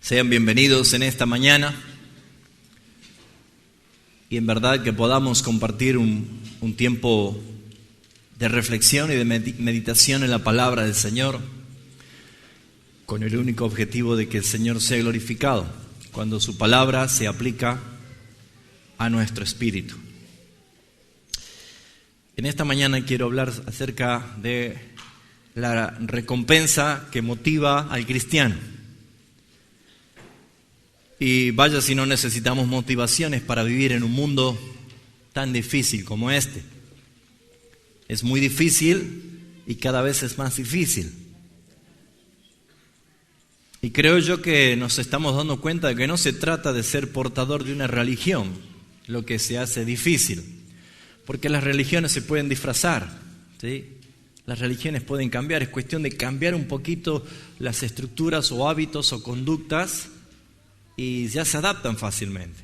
Sean bienvenidos en esta mañana y en verdad que podamos compartir un tiempo de reflexión y de meditación en la palabra del Señor con el único objetivo de que el Señor sea glorificado cuando su palabra se aplica a nuestro espíritu. En esta mañana quiero hablar acerca de la recompensa que motiva al cristiano. Y vaya si no necesitamos motivaciones para vivir en un mundo tan difícil como este. Es muy difícil y cada vez es más difícil. Y creo yo que nos estamos dando cuenta de que no se trata de ser portador de una religión lo que se hace difícil. Porque las religiones se pueden disfrazar, ¿sí? Las religiones pueden cambiar, es cuestión de cambiar un poquito las estructuras o hábitos o conductas y ya se adaptan fácilmente.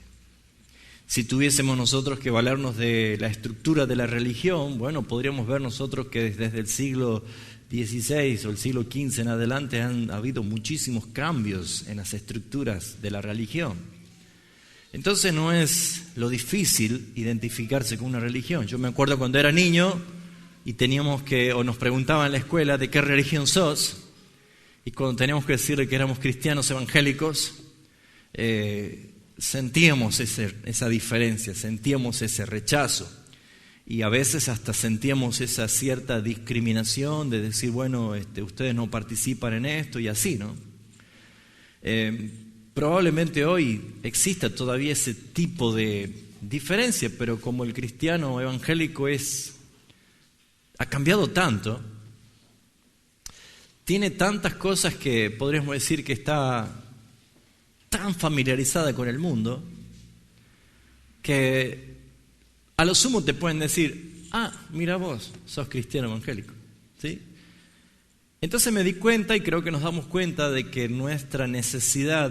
Si tuviésemos nosotros que valernos de la estructura de la religión, bueno, podríamos ver nosotros que desde el siglo XVI o el siglo XV en adelante han habido muchísimos cambios en las estructuras de la religión. Entonces no es lo difícil identificarse con una religión. Yo me acuerdo cuando era niño y nos preguntaban en la escuela de qué religión sos, y cuando teníamos que decirle que éramos cristianos evangélicos, sentíamos esa diferencia, sentíamos ese rechazo y a veces hasta sentíamos esa cierta discriminación de decir, bueno, ustedes no participan en esto y así, ¿no? Probablemente hoy exista todavía ese tipo de diferencia, pero como el cristiano evangélico ha cambiado tanto, tiene tantas cosas que podríamos decir que está tan familiarizada con el mundo que a lo sumo te pueden decir, mira vos, sos cristiano evangélico, ¿sí? Entonces me di cuenta y creo que nos damos cuenta de que nuestra necesidad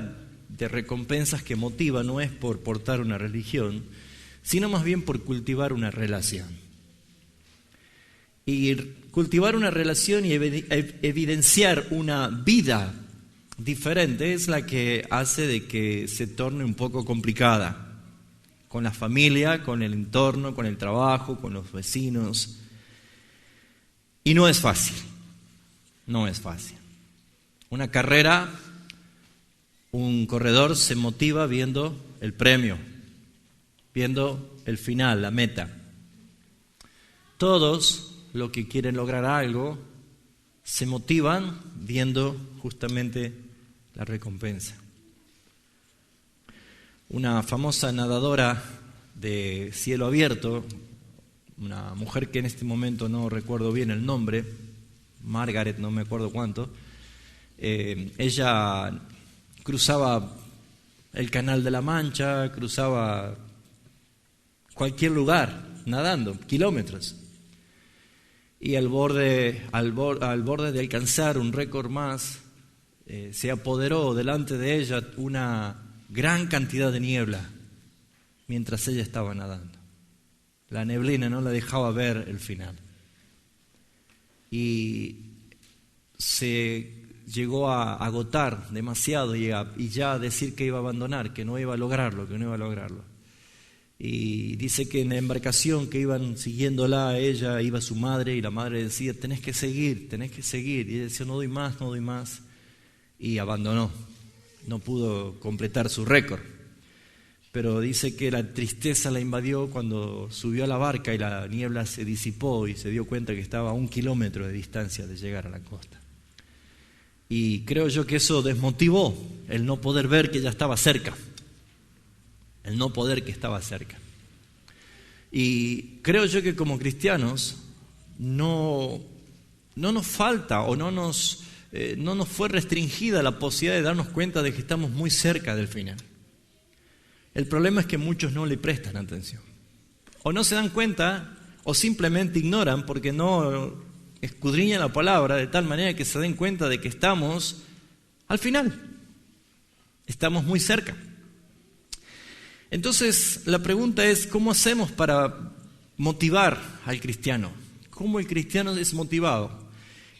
de recompensas que motiva no es por portar una religión, sino más bien por cultivar una relación. Y cultivar una relación y evidenciar una vida diferente es la que hace de que se torne un poco complicada con la familia, con el entorno, con el trabajo, con los vecinos. Y no es fácil, no es fácil. Una carrera, un corredor se motiva viendo el premio, viendo el final, la meta. Todos los que quieren lograr algo se motivan viendo justamente la recompensa. Una famosa nadadora de cielo abierto, una mujer que en este momento no recuerdo bien el nombre, Margaret, no me acuerdo cuánto, ella cruzaba el Canal de la Mancha, cruzaba cualquier lugar nadando, kilómetros. Y al borde de alcanzar un récord más, se apoderó delante de ella una gran cantidad de niebla mientras ella estaba nadando. La neblina no la dejaba ver el final. Y se llegó a agotar demasiado y ya a decir que iba a abandonar, que no iba a lograrlo. Y dice que en la embarcación que iban siguiéndola a ella iba su madre y la madre decía, tenés que seguir. Y ella decía, no doy más. Y abandonó, no pudo completar su récord. Pero dice que la tristeza la invadió cuando subió a la barca y la niebla se disipó y se dio cuenta que estaba a 1 kilómetro de distancia de llegar a la costa. Y creo yo que eso desmotivó el no poder ver que ella estaba cerca. Y creo yo que como cristianos no nos falta o no nos fue restringida la posibilidad de darnos cuenta de que estamos muy cerca del final. El problema es que muchos no le prestan atención. O no se dan cuenta o simplemente ignoran porque no escudriñan la palabra de tal manera que se den cuenta de que estamos al final. Estamos muy cerca. Entonces, la pregunta es, ¿cómo hacemos para motivar al cristiano? ¿Cómo el cristiano es motivado?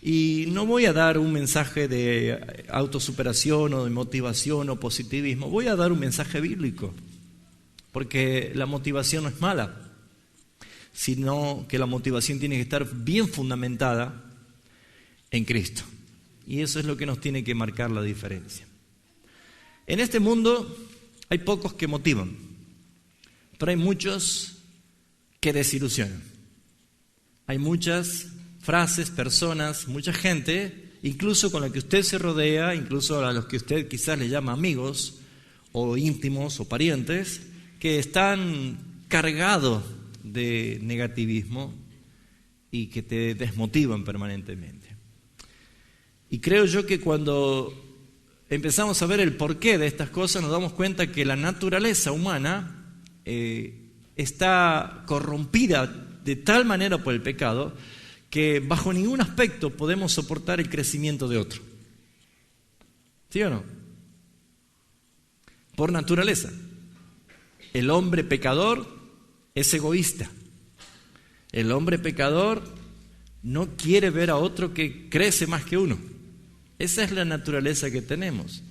Y no voy a dar un mensaje de autosuperación o de motivación o positivismo, voy a dar un mensaje bíblico, porque la motivación no es mala, sino que la motivación tiene que estar bien fundamentada en Cristo. Y eso es lo que nos tiene que marcar la diferencia. En este mundo hay pocos que motivan, pero hay muchos que desilusionan. Hay muchas frases, personas, mucha gente, incluso con la que usted se rodea, incluso a los que usted quizás le llama amigos o íntimos o parientes, que están cargados de negativismo y que te desmotivan permanentemente. Y creo yo que cuando empezamos a ver el porqué de estas cosas, nos damos cuenta que la naturaleza humana está corrompida de tal manera por el pecado que bajo ningún aspecto podemos soportar el crecimiento de otro. ¿Sí o no? Por naturaleza. El hombre pecador es egoísta. El hombre pecador no quiere ver a otro que crece más que uno. Esa es la naturaleza que tenemos.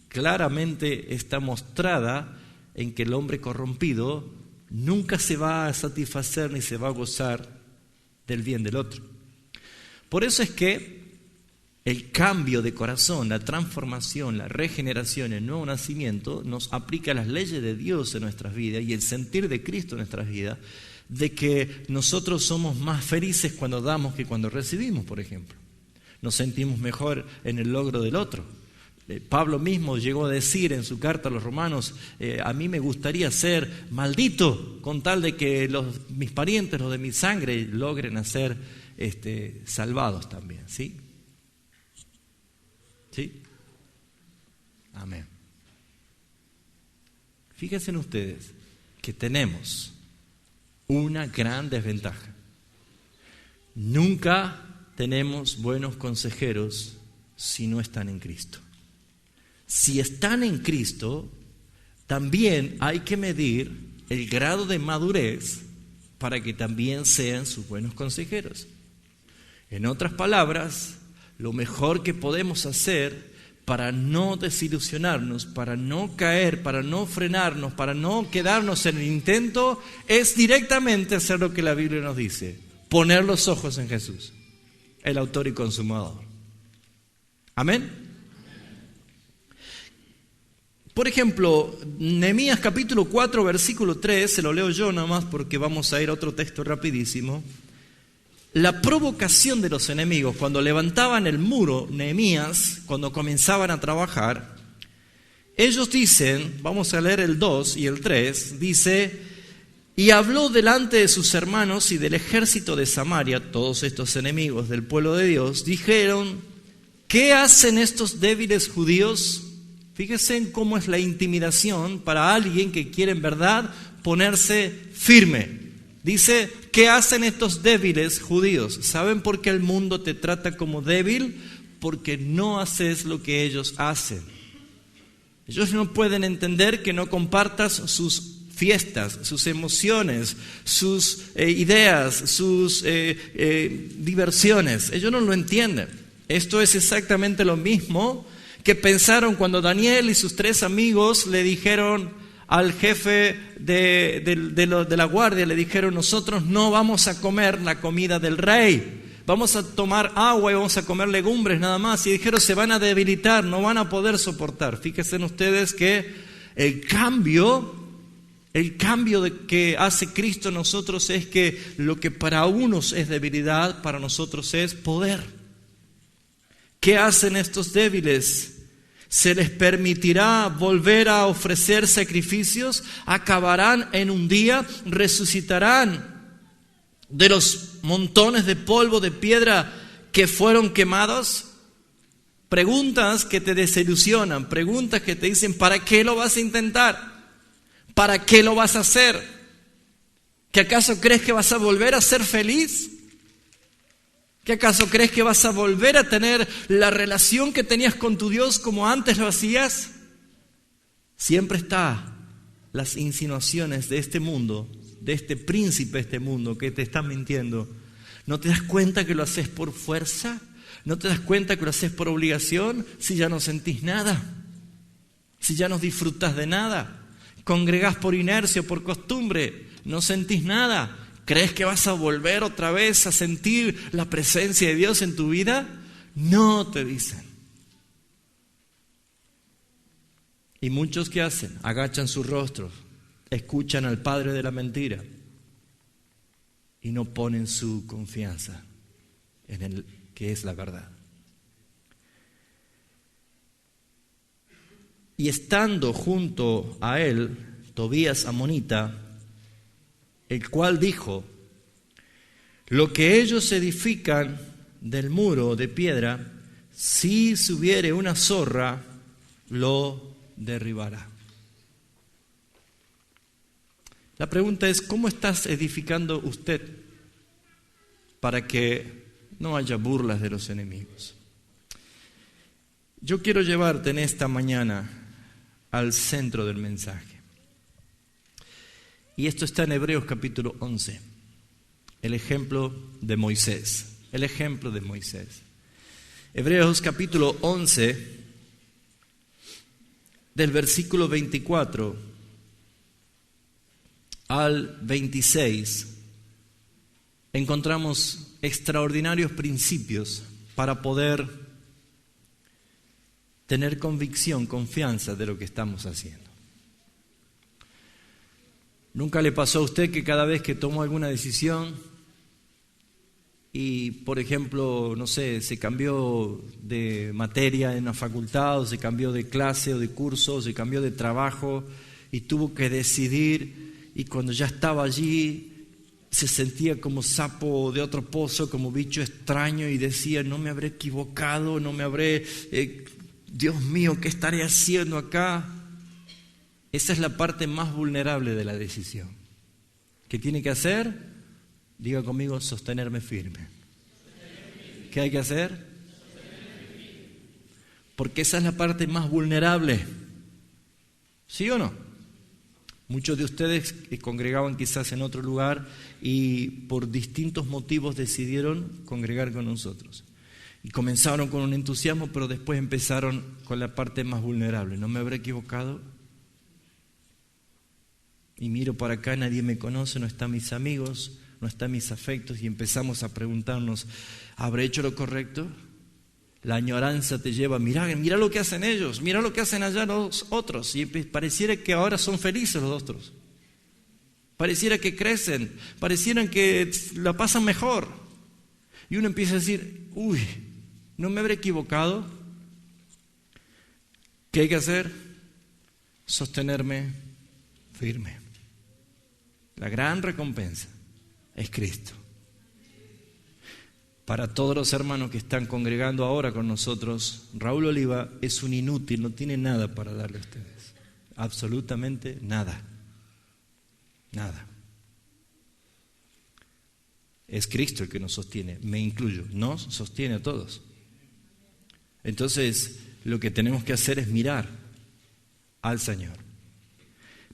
Claramente está mostrada en que el hombre corrompido nunca se va a satisfacer ni se va a gozar del bien del otro. Por eso es que el cambio de corazón, la transformación, la regeneración, el nuevo nacimiento nos aplica las leyes de Dios en nuestras vidas y el sentir de Cristo en nuestras vidas, de que nosotros somos más felices cuando damos que cuando recibimos, por ejemplo. Nos sentimos mejor en el logro del otro. Pablo mismo llegó a decir en su carta a los romanos, a mí me gustaría ser maldito con tal de que mis parientes, los de mi sangre, logren ser salvados también. ¿Sí? ¿Sí? Amén. Fíjense en ustedes que tenemos una gran desventaja. Nunca tenemos buenos consejeros si no están en Cristo. Si están en Cristo, también hay que medir el grado de madurez para que también sean sus buenos consejeros. En otras palabras, lo mejor que podemos hacer para no desilusionarnos, para no caer, para no frenarnos, para no quedarnos en el intento, es directamente hacer lo que la Biblia nos dice: poner los ojos en Jesús, el autor y consumador. Amén. Por ejemplo, Nehemías capítulo 4, versículo 3, se lo leo yo nada más porque vamos a ir a otro texto rapidísimo. La provocación de los enemigos, cuando levantaban el muro, Nehemías, cuando comenzaban a trabajar, ellos dicen, vamos a leer el 2 y el 3, dice: y habló delante de sus hermanos y del ejército de Samaria, todos estos enemigos del pueblo de Dios, dijeron: ¿qué hacen estos débiles judíos? Fíjense en cómo es la intimidación para alguien que quiere en verdad ponerse firme. Dice: ¿qué hacen estos débiles judíos? ¿Saben por qué el mundo te trata como débil? Porque no haces lo que ellos hacen. Ellos no pueden entender que no compartas sus fiestas, sus emociones, sus ideas, sus diversiones. Ellos no lo entienden. Esto es exactamente lo mismo que pensaron cuando Daniel y sus 3 amigos le dijeron al jefe de la guardia, le dijeron: nosotros no vamos a comer la comida del rey, vamos a tomar agua y vamos a comer legumbres nada más. Y dijeron: se van a debilitar, no van a poder soportar. Fíjense en ustedes que el cambio que hace Cristo en nosotros es que lo que para unos es debilidad, para nosotros es poder. ¿Qué hacen estos débiles? ¿Se les permitirá volver a ofrecer sacrificios? ¿Acabarán en un día? ¿Resucitarán de los montones de polvo, de piedra que fueron quemados? Preguntas que te desilusionan, preguntas que te dicen: ¿para qué lo vas a intentar? ¿Para qué lo vas a hacer? ¿Que acaso crees que vas a volver a ser feliz? ¿Qué acaso crees que vas a volver a tener la relación que tenías con tu Dios como antes lo hacías? Siempre está las insinuaciones de este mundo, de este príncipe de este mundo que te está mintiendo. ¿No te das cuenta que lo haces por fuerza? ¿No te das cuenta que lo haces por obligación si ya no sentís nada? Si ya no disfrutas de nada. Congregás por inercia, por costumbre, no sentís nada. ¿Crees que vas a volver otra vez a sentir la presencia de Dios en tu vida? No, te dicen. Y muchos, ¿qué hacen? Agachan sus rostros, escuchan al padre de la mentira y no ponen su confianza en el que es la verdad. Y estando junto a él, Tobías amonita, el cual dijo: lo que ellos edifican del muro de piedra, si subiere una zorra, lo derribará. La pregunta es: ¿cómo estás edificando usted para que no haya burlas de los enemigos? Yo quiero llevarte en esta mañana al centro del mensaje. Y esto está en Hebreos capítulo 11. El ejemplo de Moisés. El ejemplo de Moisés. Hebreos capítulo 11, del versículo 24 al 26, encontramos extraordinarios principios para poder tener convicción, confianza de lo que estamos haciendo. ¿Nunca le pasó a usted que cada vez que tomó alguna decisión y, por ejemplo, no sé, se cambió de materia en la facultad, o se cambió de clase o de curso, o se cambió de trabajo y tuvo que decidir, y cuando ya estaba allí se sentía como sapo de otro pozo, como bicho extraño, y decía: no me habré equivocado, no me habré... Dios mío, ¿qué estaré haciendo acá? Esa es la parte más vulnerable de la decisión. ¿Qué tiene que hacer? Diga conmigo: sostenerme firme. ¿Qué hay que hacer? Porque esa es la parte más vulnerable. ¿Sí o no? Muchos de ustedes congregaban quizás en otro lugar y por distintos motivos decidieron congregar con nosotros. Y comenzaron con un entusiasmo, pero después empezaron con la parte más vulnerable. ¿No me habré equivocado? Y miro para acá, nadie me conoce, no están mis amigos, no están mis afectos, y empezamos a preguntarnos: ¿habré hecho lo correcto? La añoranza te lleva: mira lo que hacen ellos, mira lo que hacen allá los otros, y pareciera que ahora son felices los otros, pareciera que crecen, parecieran que la pasan mejor, y uno empieza a decir: uy, ¿no me habré equivocado? ¿Qué hay que hacer? Sostenerme firme. La gran recompensa es Cristo. Para todos los hermanos que están congregando ahora con nosotros, Raúl Oliva es un inútil, no tiene nada para darle a ustedes. Absolutamente nada. Nada. Es Cristo el que nos sostiene, me incluyo, nos sostiene a todos. Entonces, lo que tenemos que hacer es mirar al Señor.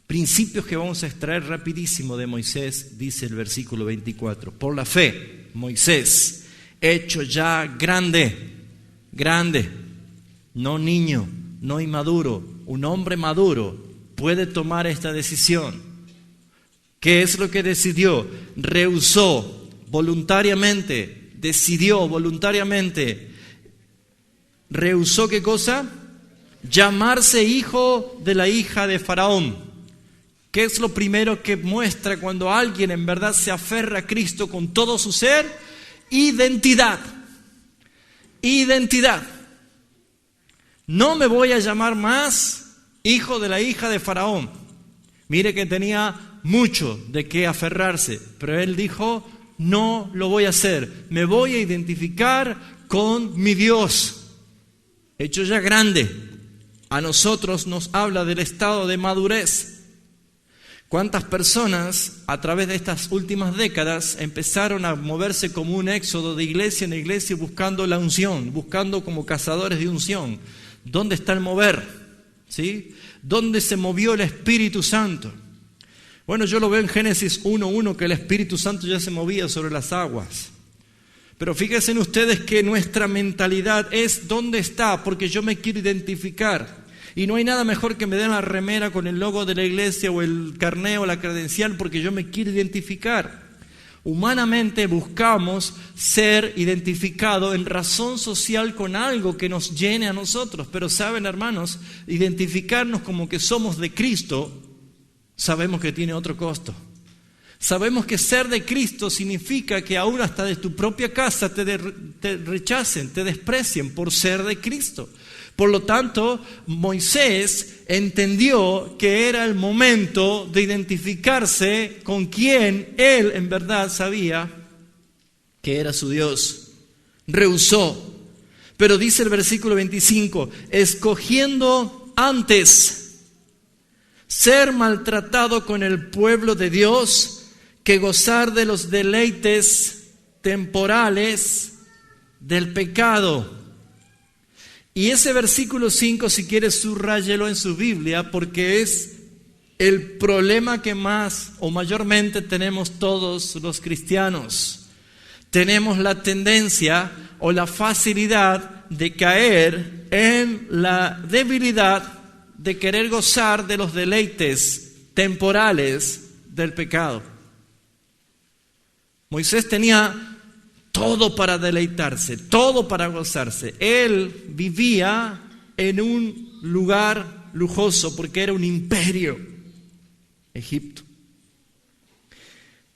Principios que vamos a extraer rapidísimo de Moisés, dice el versículo 24. Por la fe, Moisés, hecho ya grande, no niño, no inmaduro, un hombre maduro puede tomar esta decisión. ¿Qué es lo que decidió? Rehusó voluntariamente, decidió voluntariamente. ¿Rehusó qué cosa? Llamarse hijo de la hija de Faraón. ¿Qué es lo primero que muestra cuando alguien en verdad se aferra a Cristo con todo su ser? Identidad. Identidad. No me voy a llamar más hijo de la hija de Faraón. Mire que tenía mucho de qué aferrarse, pero él dijo: no lo voy a hacer. Me voy a identificar con mi Dios. Hecho ya grande. A nosotros nos habla del estado de madurez. ¿Cuántas personas a través de estas últimas décadas empezaron a moverse como un éxodo de iglesia en iglesia buscando la unción, buscando como cazadores de unción? ¿Dónde está el mover? ¿Sí? ¿Dónde se movió el Espíritu Santo? Bueno, yo lo veo en Génesis 1:1 que el Espíritu Santo ya se movía sobre las aguas. Pero fíjense en ustedes que nuestra mentalidad es ¿dónde está? Porque yo me quiero identificar. Y no hay nada mejor que me den la remera con el logo de la iglesia o el carné o la credencial porque yo me quiero identificar. Humanamente buscamos ser identificados en razón social con algo que nos llene a nosotros. Pero saben, hermanos, identificarnos como que somos de Cristo, sabemos que tiene otro costo. Sabemos que ser de Cristo significa que aún hasta de tu propia casa te rechacen, te desprecien por ser de Cristo. Por lo tanto, Moisés entendió que era el momento de identificarse con quien él en verdad sabía que era su Dios. Rehusó. Pero dice el versículo 25, escogiendo antes ser maltratado con el pueblo de Dios que gozar de los deleites temporales del pecado. Y ese versículo 5, si quieres, subráyelo en su Biblia, porque es el problema que más o mayormente tenemos todos los cristianos. Tenemos la tendencia o la facilidad de caer en la debilidad de querer gozar de los deleites temporales del pecado. Moisés tenía todo para deleitarse, todo para gozarse. Él vivía en un lugar lujoso porque era un imperio, Egipto.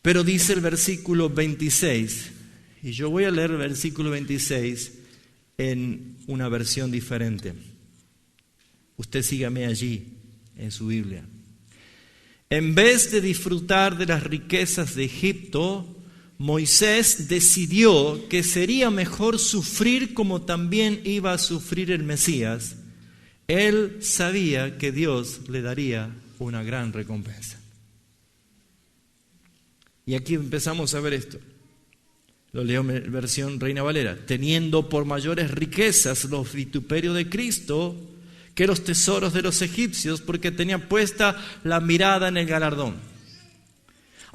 Pero dice el versículo 26, y yo voy a leer el versículo 26 en una versión diferente. Usted sígame allí en su Biblia. En vez de disfrutar de las riquezas de Egipto, Moisés decidió que sería mejor sufrir como también iba a sufrir el Mesías. Él sabía que Dios le daría una gran recompensa. Y aquí empezamos a ver esto. Lo leo en versión Reina Valera. Teniendo por mayores riquezas los vituperios de Cristo que los tesoros de los egipcios, porque tenía puesta la mirada en el galardón.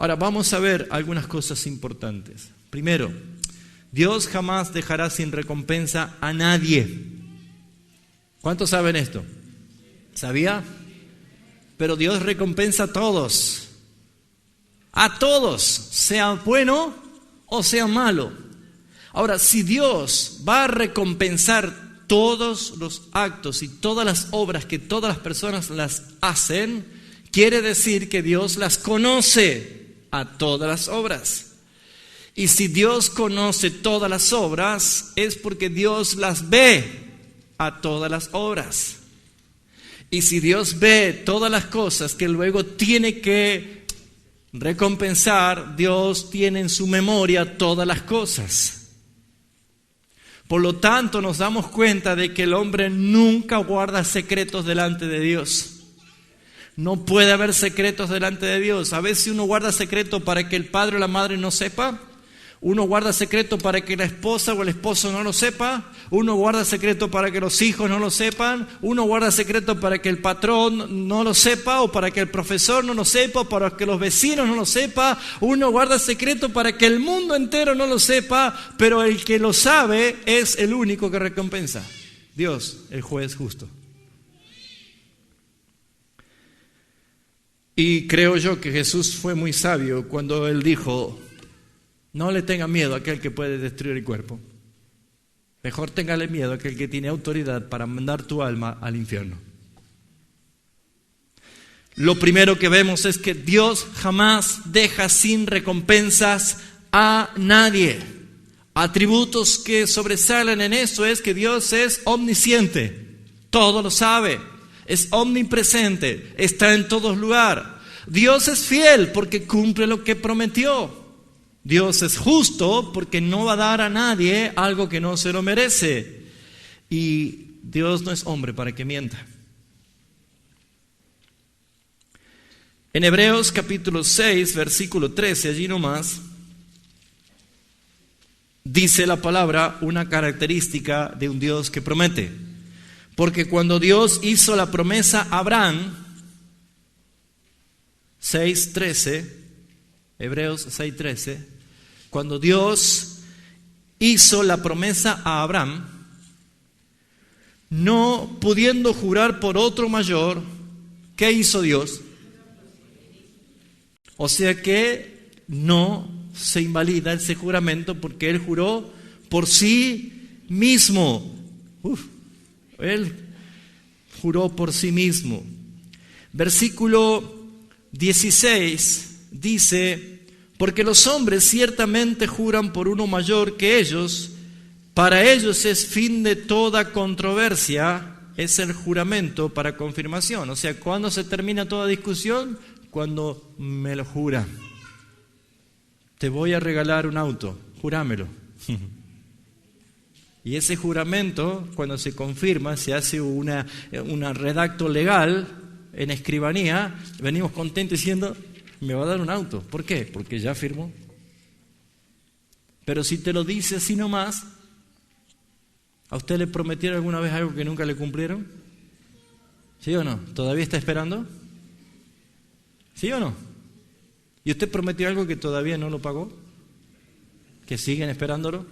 Ahora vamos a ver algunas cosas importantes. Primero, Dios jamás dejará sin recompensa a nadie. ¿Cuántos saben esto? ¿Sabía? Pero Dios recompensa a todos. A todos, sea bueno o sea malo. Ahora, si Dios va a recompensar todos los actos y todas las obras que todas las personas las hacen, quiere decir que Dios las conoce a todas las obras. Y si Dios conoce todas las obras, es porque Dios las ve a todas las obras. Y si Dios ve todas las cosas que luego tiene que recompensar, Dios tiene en su memoria todas las cosas. Por lo tanto, nos damos cuenta de que el hombre nunca guarda secretos delante de Dios. No puede haber secretos delante de Dios. A veces uno guarda secreto para que el padre o la madre no sepa. Uno guarda secreto para que la esposa o el esposo no lo sepa. Uno guarda secreto para que los hijos no lo sepan. Uno guarda secreto para que el patrón no lo sepa, o para que el profesor no lo sepa, o para que los vecinos no lo sepan. Uno guarda secreto para que el mundo entero no lo sepa, pero el que lo sabe es el único que recompensa. Dios, el juez justo. Y creo yo que Jesús fue muy sabio cuando Él dijo, no le tenga miedo a aquel que puede destruir el cuerpo. Mejor téngale miedo a aquel que tiene autoridad para mandar tu alma al infierno. Lo primero que vemos es que Dios jamás deja sin recompensas a nadie. Atributos que sobresalen en eso es que Dios es omnisciente, todo lo sabe. Es omnipresente, está en todos lugares. Dios es fiel porque cumple lo que prometió. Dios es justo porque no va a dar a nadie algo que no se lo merece. Y Dios no es hombre para que mienta. En Hebreos capítulo 6, versículo 13, allí nomás, dice la palabra una característica de un Dios que promete. Porque cuando Dios hizo la promesa a Abraham, 6:13, Hebreos 6:13, cuando Dios hizo la promesa a Abraham, no pudiendo jurar por otro mayor, ¿qué hizo Dios? O sea que no se invalida ese juramento porque Él juró por sí mismo. Él juró por sí mismo. Versículo 16 dice: porque los hombres ciertamente juran por uno mayor que ellos, para ellos es fin de toda controversia, es el juramento para confirmación. O sea, ¿cuándo se termina toda discusión? Cuando me lo jura. Te voy a regalar un auto, jurámelo. Y ese juramento, cuando se confirma, se hace una redacto legal en escribanía, venimos contentos diciendo, me va a dar un auto. ¿Por qué? Porque ya firmó. Pero si te lo dice así nomás, ¿a usted le prometieron alguna vez algo que nunca le cumplieron? ¿Sí o no? ¿Todavía está esperando? ¿Sí o no? ¿Y usted prometió algo que todavía no lo pagó? ¿Que siguen esperándolo?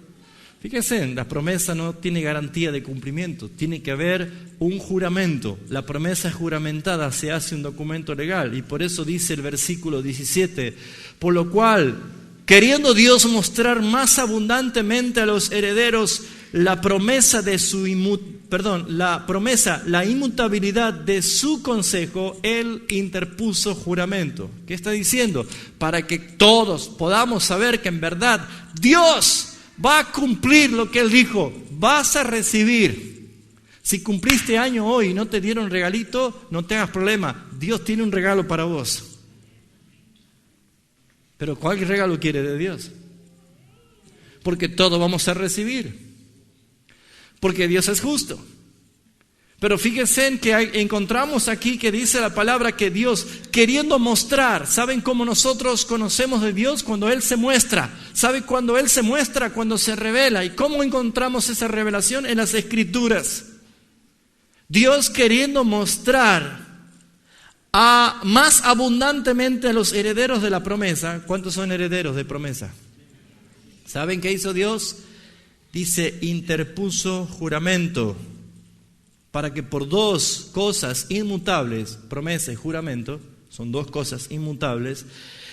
Fíjense, la promesa no tiene garantía de cumplimiento, tiene que haber un juramento. La promesa es juramentada, se hace un documento legal, y por eso dice el versículo 17, por lo cual, queriendo Dios mostrar más abundantemente a los herederos la inmutabilidad de su consejo, Él interpuso juramento. ¿Qué está diciendo? Para que todos podamos saber que en verdad Dios va a cumplir lo que Él dijo, vas a recibir. Si cumpliste año hoy y no te dieron regalito, no tengas problema, Dios tiene un regalo para vos. Pero ¿cuál regalo quiere de Dios? Porque todo vamos a recibir. Porque Dios es justo. Pero fíjense en que encontramos aquí que dice la palabra que Dios, queriendo mostrar, ¿saben cómo nosotros conocemos de Dios? Cuando Él se muestra. ¿Saben cuando Él se muestra? Cuando se revela. ¿Y cómo encontramos esa revelación? En las Escrituras. Dios queriendo mostrar más abundantemente a los herederos de la promesa. ¿Cuántos son herederos de promesa? ¿Saben qué hizo Dios? Dice, interpuso juramento, para que por dos cosas inmutables, promesa y juramento, son dos cosas inmutables,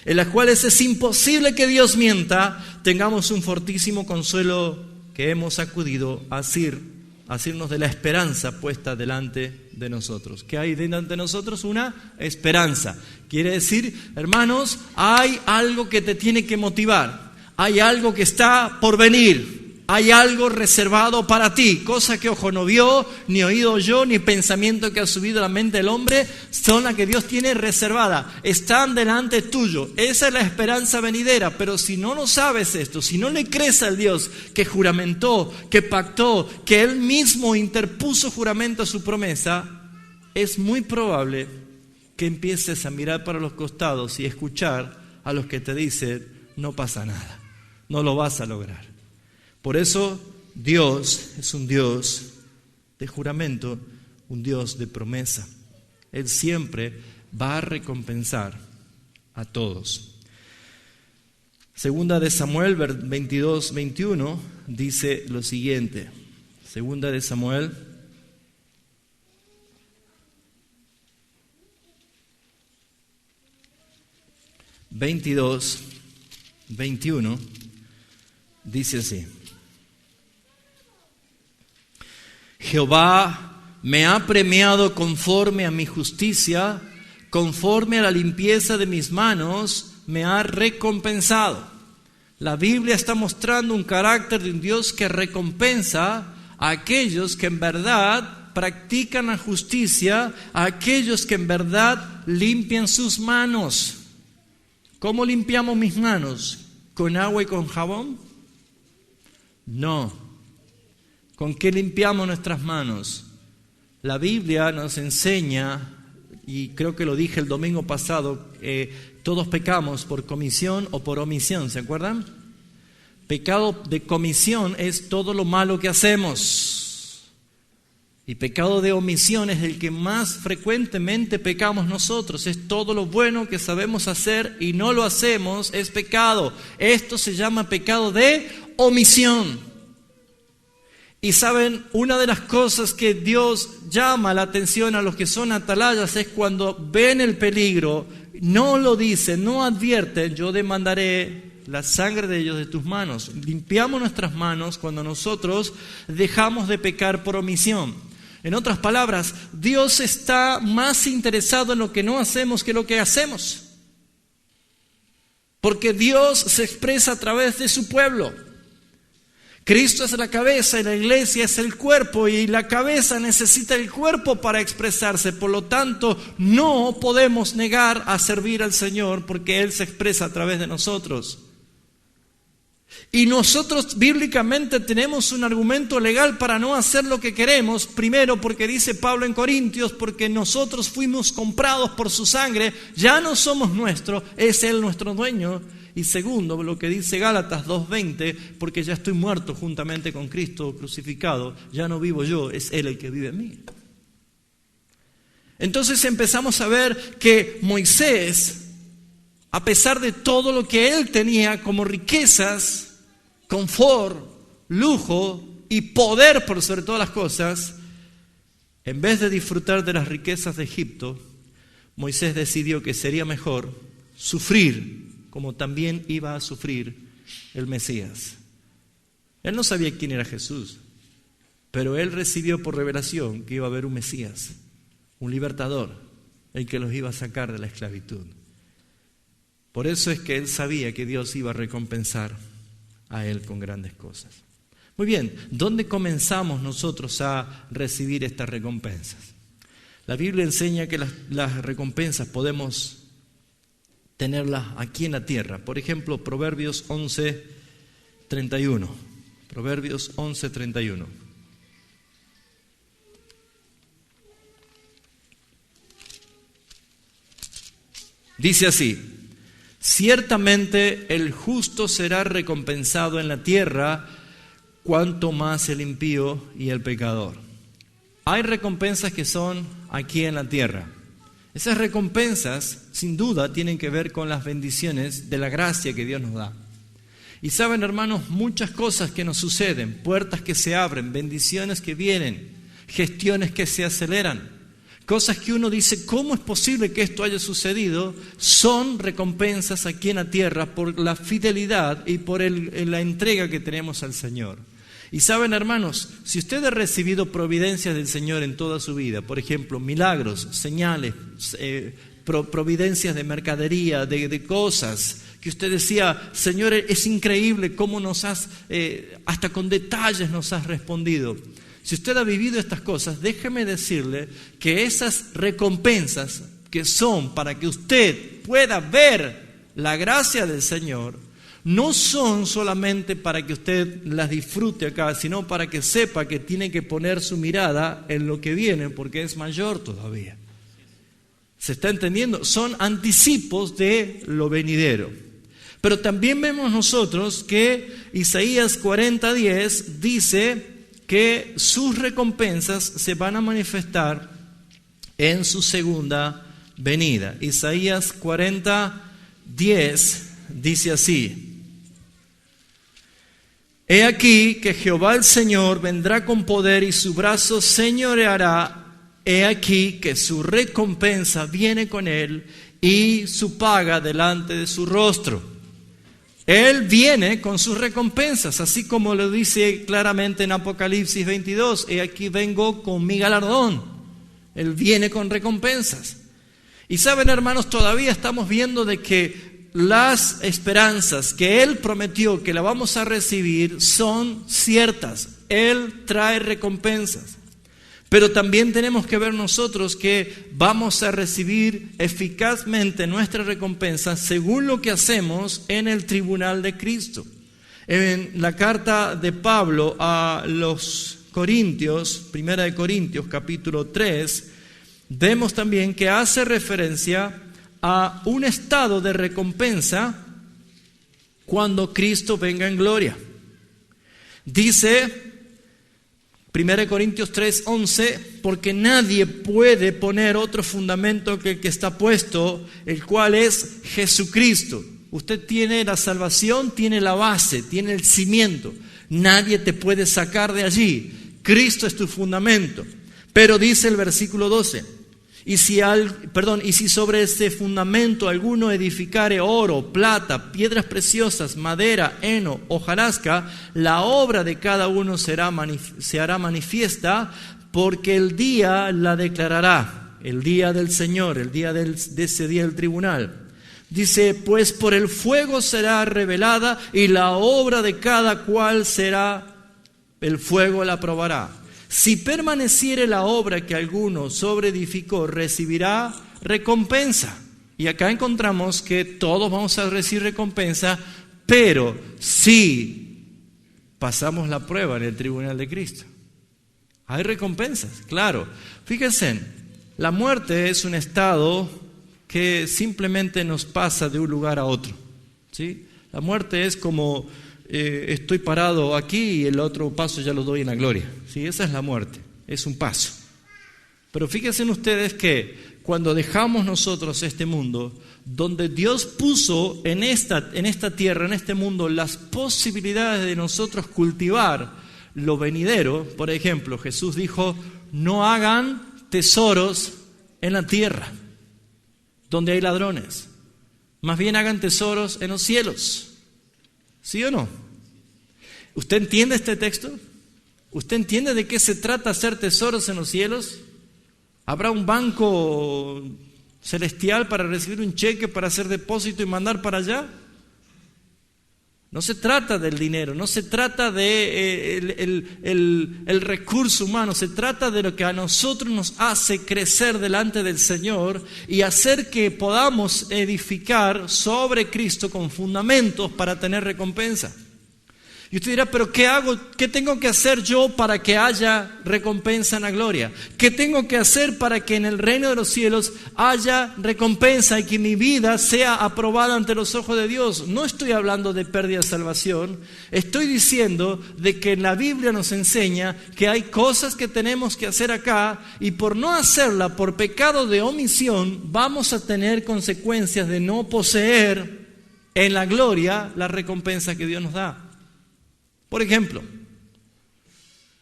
en las cuales es imposible que Dios mienta, tengamos un fortísimo consuelo que hemos acudido a asirnos de la esperanza puesta delante de nosotros. ¿Qué hay delante de nosotros? Una esperanza. Quiere decir, hermanos, hay algo que te tiene que motivar, hay algo que está por venir. Hay algo reservado para ti, cosa que ojo no vio, ni oído oyó, ni pensamiento que ha subido a la mente del hombre, son las que Dios tiene reservada, están delante tuyo. Esa es la esperanza venidera, pero si no lo sabes esto, si no le crees al Dios que juramentó, que pactó, que Él mismo interpuso juramento a su promesa, es muy probable que empieces a mirar para los costados y escuchar a los que te dicen, no pasa nada, no lo vas a lograr. Por eso Dios es un Dios de juramento, un Dios de promesa. Él siempre va a recompensar a todos. Segunda de Samuel 22-21 dice lo siguiente. Segunda de Samuel 22-21 dice así. Jehová me ha premiado conforme a mi justicia, conforme a la limpieza de mis manos, me ha recompensado. La Biblia está mostrando un carácter de un Dios que recompensa a aquellos que en verdad practican la justicia, a aquellos que en verdad limpian sus manos. ¿Cómo limpiamos mis manos? ¿Con agua y con jabón? No. ¿Con qué limpiamos nuestras manos? La Biblia nos enseña, y creo que lo dije el domingo pasado, todos pecamos por comisión o por omisión, ¿se acuerdan? Pecado de comisión es todo lo malo que hacemos. Y pecado de omisión es el que más frecuentemente pecamos nosotros. Es todo lo bueno que sabemos hacer y no lo hacemos, es pecado. Esto se llama pecado de omisión. Y saben, una de las cosas que Dios llama la atención a los que son atalayas es cuando ven el peligro, no lo dicen, no advierten, yo demandaré la sangre de ellos de tus manos. Limpiamos nuestras manos cuando nosotros dejamos de pecar por omisión. En otras palabras, Dios está más interesado en lo que no hacemos que lo que hacemos. Porque Dios se expresa a través de su pueblo. Cristo es la cabeza y la iglesia es el cuerpo, y la cabeza necesita el cuerpo para expresarse. Por lo tanto, no podemos negar a servir al Señor porque Él se expresa a través de nosotros. Y nosotros bíblicamente tenemos un argumento legal para no hacer lo que queremos. Primero, porque dice Pablo en Corintios, porque nosotros fuimos comprados por su sangre, ya no somos nuestros, es Él nuestro dueño. Y segundo, lo que dice Gálatas 2:20, porque ya estoy muerto juntamente con Cristo crucificado, ya no vivo yo, es Él el que vive en mí. Entonces empezamos a ver que Moisés, a pesar de todo lo que él tenía como riquezas, confort, lujo y poder por sobre todas las cosas, en vez de disfrutar de las riquezas de Egipto, Moisés decidió que sería mejor sufrir como también iba a sufrir el Mesías. Él no sabía quién era Jesús, pero él recibió por revelación que iba a haber un Mesías, un libertador, el que los iba a sacar de la esclavitud. Por eso es que él sabía que Dios iba a recompensar a él con grandes cosas. Muy bien, ¿dónde comenzamos nosotros a recibir estas recompensas? La Biblia enseña que las recompensas podemos tenerlas aquí en la tierra. Por ejemplo, Proverbios 11:31. Proverbios 11:31. Dice así: ciertamente el justo será recompensado en la tierra, cuanto más el impío y el pecador. Hay recompensas que son aquí en la tierra. Esas recompensas, sin duda, tienen que ver con las bendiciones de la gracia que Dios nos da. Y saben, hermanos, muchas cosas que nos suceden, puertas que se abren, bendiciones que vienen, gestiones que se aceleran, cosas que uno dice, ¿cómo es posible que esto haya sucedido? Son recompensas aquí en la tierra por la fidelidad y por la entrega que tenemos al Señor. Y saben, hermanos, si usted ha recibido providencias del Señor en toda su vida, por ejemplo, milagros, señales, providencias de mercadería, de cosas, que usted decía, Señor, es increíble cómo nos has, hasta con detalles nos has respondido. Si usted ha vivido estas cosas, déjeme decirle que esas recompensas que son para que usted pueda ver la gracia del Señor, no son solamente para que usted las disfrute acá, sino para que sepa que tiene que poner su mirada en lo que viene, porque es mayor todavía. ¿Se está entendiendo? Son anticipos de lo venidero. Pero también vemos nosotros que Isaías 40:10 dice que sus recompensas se van a manifestar en su segunda venida. Isaías 40:10 dice así: he aquí que Jehová el Señor vendrá con poder y su brazo señoreará. He aquí que su recompensa viene con él y su paga delante de su rostro. Él viene con sus recompensas, así como lo dice claramente en Apocalipsis 22. He aquí vengo con mi galardón. Él viene con recompensas. Y saben, hermanos, todavía estamos viendo de que las esperanzas que Él prometió que la vamos a recibir son ciertas. Él trae recompensas. Pero también tenemos que ver nosotros que vamos a recibir eficazmente nuestra recompensa según lo que hacemos en el tribunal de Cristo. En la carta de Pablo a los Corintios, 1 Corintios capítulo 3, vemos también que hace referencia a un estado de recompensa cuando Cristo venga en gloria. Dice 1 Corintios 3:11, porque nadie puede poner otro fundamento que el que está puesto, el cual es Jesucristo. Usted tiene la salvación, tiene la base, tiene el cimiento. Nadie te puede sacar de allí. Cristo es tu fundamento. Pero dice el versículo 12, y si sobre este fundamento alguno edificare oro, plata, piedras preciosas, madera, heno, hojarasca, la obra de cada uno se hará manifiesta, porque el día la declarará, el día del Señor, el día de ese día del tribunal. Dice, pues por el fuego será revelada, y la obra de cada cual el fuego la probará. Si permaneciere la obra que alguno sobreedificó, recibirá recompensa. Y acá encontramos que todos vamos a recibir recompensa, pero si pasamos la prueba en el tribunal de Cristo, hay recompensas, claro. Fíjense, la muerte es un estado que simplemente nos pasa de un lugar a otro, ¿sí? La muerte es como estoy parado aquí y el otro paso ya lo doy en la gloria, ¿sí? Esa es la muerte, es un paso. Pero fíjense ustedes que cuando dejamos nosotros este mundo, donde Dios puso en esta tierra, en este mundo, las posibilidades de nosotros cultivar lo venidero, por ejemplo, Jesús dijo, no hagan tesoros en la tierra, donde hay ladrones, más bien hagan tesoros en los cielos. ¿Sí o no? ¿Usted entiende este texto? ¿Usted entiende de qué se trata hacer tesoros en los cielos? ¿Habrá un banco celestial para recibir un cheque, para hacer depósito y mandar para allá? No se trata del dinero, no se trata de el recurso humano, se trata de lo que a nosotros nos hace crecer delante del Señor y hacer que podamos edificar sobre Cristo con fundamentos para tener recompensa. Y usted dirá, pero ¿qué hago? ¿Qué tengo que hacer yo para que haya recompensa en la gloria? ¿Qué tengo que hacer para que en el reino de los cielos haya recompensa y que mi vida sea aprobada ante los ojos de Dios? No estoy hablando de pérdida de salvación, estoy diciendo de que en la Biblia nos enseña que hay cosas que tenemos que hacer acá y por no hacerla, por pecado de omisión, vamos a tener consecuencias de no poseer en la gloria la recompensa que Dios nos da. Por ejemplo,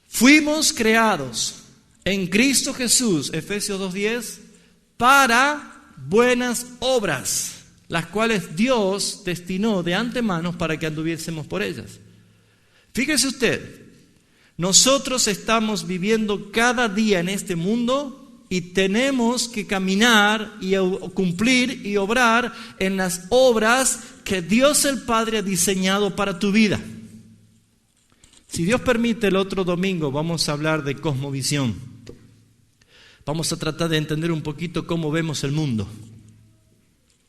fuimos creados en Cristo Jesús, Efesios 2:10, para buenas obras, las cuales Dios destinó de antemano para que anduviésemos por ellas. Fíjese usted, nosotros estamos viviendo cada día en este mundo y tenemos que caminar y cumplir y obrar en las obras que Dios el Padre ha diseñado para tu vida. Si Dios permite, el otro domingo vamos a hablar de cosmovisión. Vamos a tratar de entender un poquito cómo vemos el mundo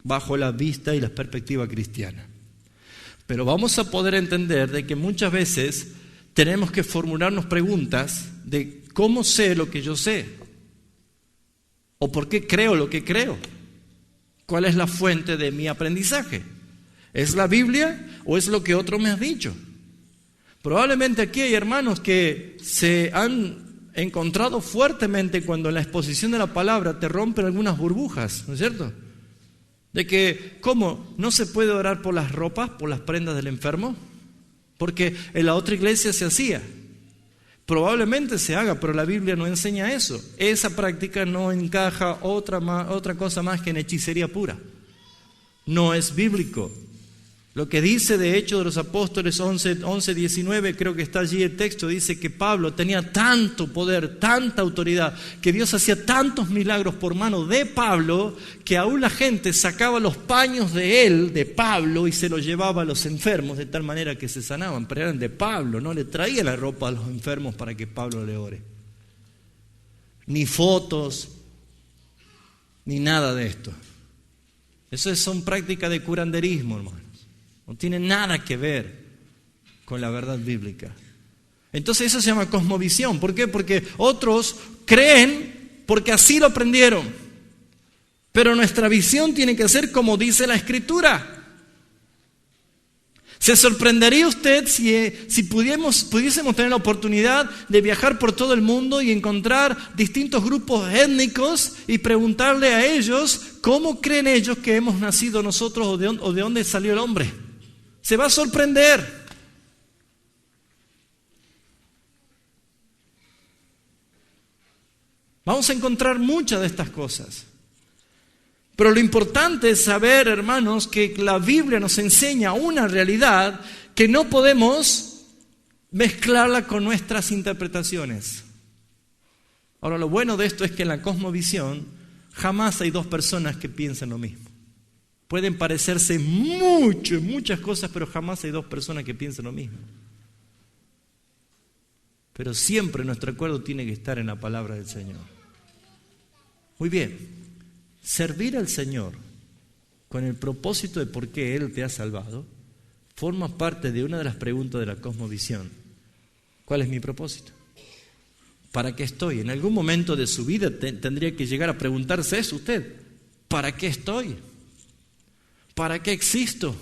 bajo la vista y la perspectiva cristiana. Pero vamos a poder entender de que muchas veces tenemos que formularnos preguntas de cómo sé lo que yo sé o por qué creo lo que creo. ¿Cuál es la fuente de mi aprendizaje? ¿Es la Biblia o es lo que otro me ha dicho? Probablemente aquí hay hermanos que se han encontrado fuertemente cuando en la exposición de la palabra te rompen algunas burbujas, ¿no es cierto? De que, ¿cómo? ¿No se puede orar por las ropas, por las prendas del enfermo? Porque en la otra iglesia se hacía. Probablemente se haga, pero la Biblia no enseña eso. Esa práctica no encaja otra cosa más que en hechicería pura. No es bíblico. Lo que dice de Hechos de los Apóstoles 11:19, creo que está allí el texto, dice que Pablo tenía tanto poder, tanta autoridad, que Dios hacía tantos milagros por mano de Pablo, que aún la gente sacaba los paños de Pablo, y se los llevaba a los enfermos, de tal manera que se sanaban, pero eran de Pablo, no le traía la ropa a los enfermos para que Pablo le ore. Ni fotos, ni nada de esto. Eso son prácticas de curanderismo, hermano. No tiene nada que ver con la verdad bíblica. Entonces eso se llama cosmovisión. ¿Por qué? Porque otros creen porque así lo aprendieron. Pero nuestra visión tiene que ser como dice la Escritura. ¿Se sorprendería usted si pudiésemos tener la oportunidad de viajar por todo el mundo y encontrar distintos grupos étnicos y preguntarle a ellos cómo creen ellos que hemos nacido nosotros o de dónde salió el hombre? Se va a sorprender. Vamos a encontrar muchas de estas cosas. Pero lo importante es saber, hermanos, que la Biblia nos enseña una realidad que no podemos mezclarla con nuestras interpretaciones. Ahora, lo bueno de esto es que en la cosmovisión jamás hay dos personas que piensen lo mismo. Pueden parecerse muchas cosas, pero jamás hay dos personas que piensen lo mismo. Pero siempre nuestro acuerdo tiene que estar en la palabra del Señor. Muy bien, servir al Señor con el propósito de por qué Él te ha salvado forma parte de una de las preguntas de la cosmovisión. ¿Cuál es mi propósito? ¿Para qué estoy? En algún momento de su vida tendría que llegar a preguntarse eso usted. ¿Para qué estoy? ¿Para qué existo?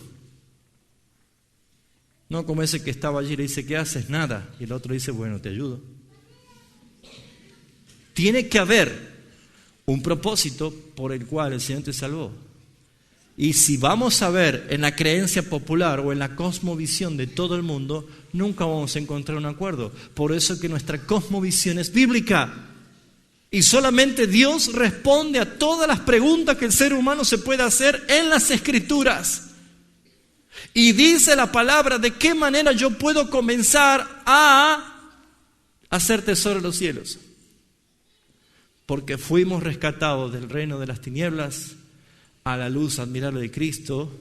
No como ese que estaba allí y le dice, ¿qué haces? Nada. Y el otro dice, bueno, te ayudo. Tiene que haber un propósito por el cual el Señor te salvó. Y si vamos a ver en la creencia popular o en la cosmovisión de todo el mundo, nunca vamos a encontrar un acuerdo. Por eso es que nuestra cosmovisión es bíblica. Y solamente Dios responde a todas las preguntas que el ser humano se puede hacer en las Escrituras. Y dice la palabra de qué manera yo puedo comenzar a hacer tesoro en los cielos. Porque fuimos rescatados del reino de las tinieblas a la luz admirable de Cristo.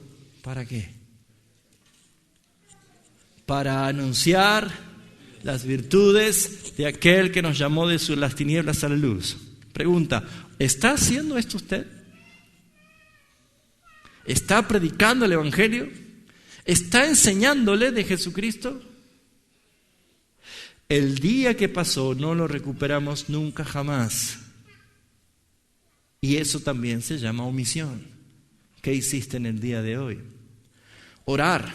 ¿Para qué? Para anunciar las virtudes de aquel que nos llamó de las tinieblas a la luz. Pregunta, ¿está haciendo esto usted? ¿Está predicando el Evangelio? ¿Está enseñándole de Jesucristo? El día que pasó no lo recuperamos nunca jamás. Y eso también se llama omisión. ¿Qué hiciste en el día de hoy? Orar,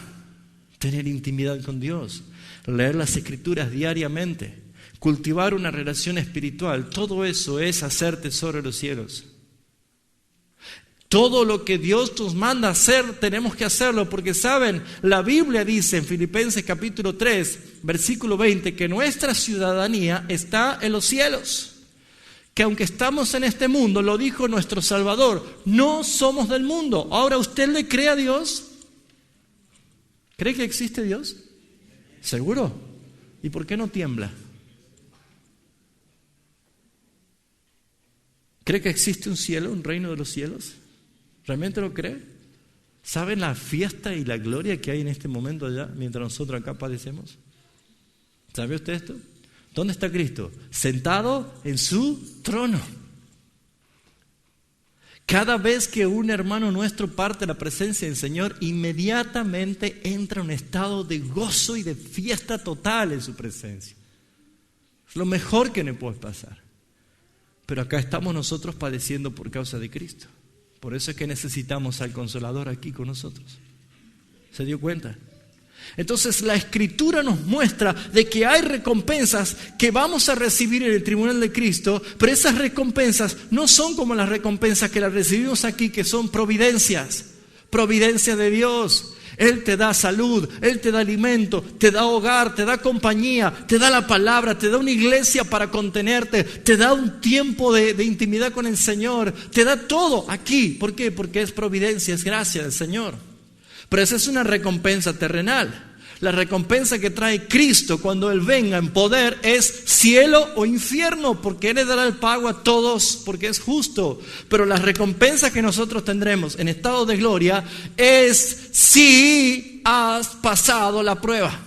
tener intimidad con Dios, leer las Escrituras diariamente, cultivar una relación espiritual, todo eso es hacer tesoro en los cielos. Todo lo que Dios nos manda hacer, tenemos que hacerlo, porque saben, la Biblia dice en Filipenses capítulo 3, versículo 20, que nuestra ciudadanía está en los cielos. Que aunque estamos en este mundo, lo dijo nuestro Salvador, no somos del mundo. Ahora, ¿usted le cree a Dios? ¿Cree que existe Dios? ¿Seguro? ¿Y por qué no tiembla? ¿Cree que existe un cielo, un reino de los cielos? ¿Realmente lo cree? ¿Saben la fiesta y la gloria que hay en este momento allá, mientras nosotros acá padecemos? ¿Sabe usted esto? ¿Dónde está Cristo? Sentado en su trono. Cada vez que un hermano nuestro parte de la presencia del Señor, inmediatamente entra en un estado de gozo y de fiesta total en su presencia. Es lo mejor que me puede pasar. Pero acá estamos nosotros padeciendo por causa de Cristo. Por eso es que necesitamos al Consolador aquí con nosotros. ¿Se dio cuenta? Entonces la Escritura nos muestra de que hay recompensas que vamos a recibir en el tribunal de Cristo, pero esas recompensas no son como las recompensas que las recibimos aquí, que son providencia de Dios. Él te da salud, Él te da alimento, te da hogar, te da compañía, te da la palabra, te da una iglesia para contenerte, te da un tiempo de intimidad con el Señor, te da todo aquí. ¿Por qué? Porque es providencia, es gracia del Señor. Pero esa es una recompensa terrenal. La recompensa que trae Cristo cuando Él venga en poder es cielo o infierno, porque Él le dará el pago a todos, porque es justo. Pero la recompensa que nosotros tendremos en estado de gloria es si has pasado la prueba.